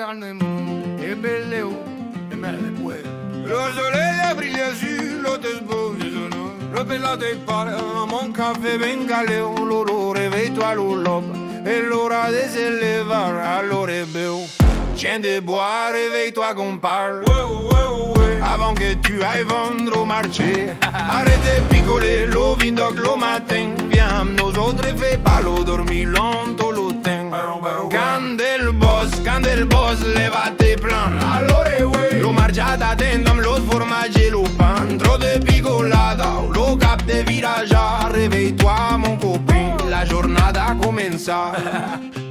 calmement et benlèu et malagasy. Le soleil brille sur l'hôtel beau, le pelade parle à mon café bengaleu. L'eau réveille-toi l'eau et l'ora de s'élever à l'oreille. Chien de bois, réveille-toi qu'on parle. Avant que tu ailles vendre au marché, arrête de picoler l'eau vindoc le matin. Viens, nous autres fais pas l'eau, dormir longtemps le temps. Can del Bòsc, levate plan. Lo marciata tendam los formaggi e lo pan. Trop de picolata, lo cap de viraja. Réveille-toi mon copain, la jornada comienza.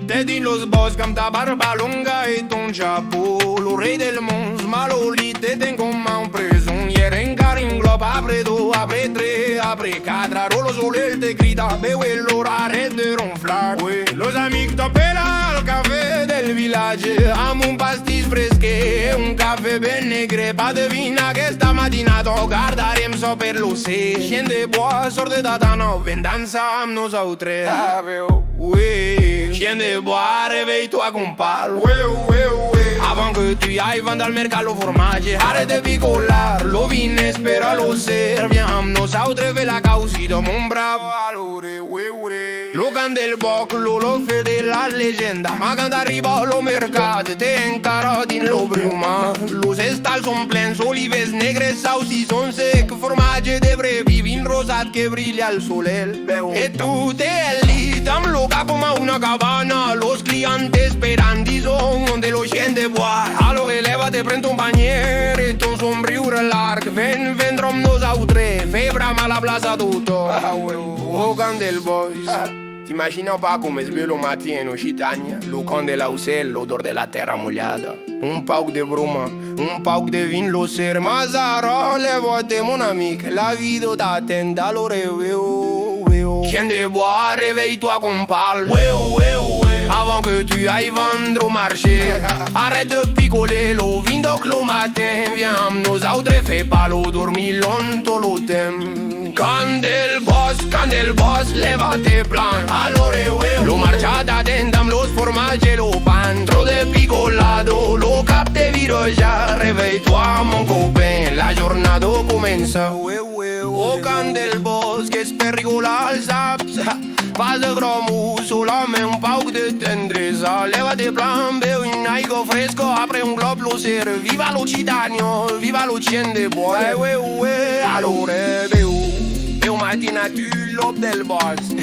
Te din los bosc amb ta barba lunga e ton chapeau. Lo rei del mons, maloli, te ten com un prisonier. Encara in glob, apre 2, apre 3, apre 4. Rolo soleil te grita, veu e l'ora arrête de ronflar. Los amics t'apela al cafè del village amb un pastís fresquet, un cafè ben negre. Pa devina que esta matina guardarem so per l'ocell. Chien de bois, sort de data nou, ven dansa amb nosaltres. Chien de bois, réveille-toi qu'on parle. Avant que tu ailles vendre al mercat lo formatge, arrête de picolar, lo vin espera lo ser. Viens amb nosaltres fer la causita, mon bravo. Lo Can del Bòsc, lo fe de la llegenda. Ma când arriba lo mercat, te encara din lo bruma. Los estals són plens, olives negres, saucis són sec, formatge de brevi, vin rosat que brilla al solel. E tu te lit amb lo cap com a una cabana, los clientes esperant i són de lo chien de bois. Alo, eleva-te, pren ton banyer i ton somriure larg. Ven vendre amb nosaltres, fer bramar la plaça d'autor. O Can del Bòsc. T'imagines pas com es veu lo matin en Occitània, lo cant de l'aucel, l'odor de la terra mullada. Un pauc de bruma, un pauc de vin lo ser. Mazara, levate mon amic, la vida t'attend a l'oreille. Chien de bois, réveille-toi qu'on parle. Avant que tu ailles vendre au marché, arrête de picoler l'eau vindoc le matin. Viens amb nosaltres, fais pas l'eau, dormir longtemps le temps. Can del Bòsc, levate plan. Lo marciata tendam los formaggi e lo pan. Trop de picolado, lo cap de viroja. Réveille-toi mon copain, la jornada comença. O Can del Bòsc, és per rigolar els saps. Pas de gromo, solament un pauc de tendresa. Levate plan, beu in aigua fresco, apre un glob lo ser. Viva l'Occitània, viva lo chien de bois. Allora beu matina tu l'op del Bòsc.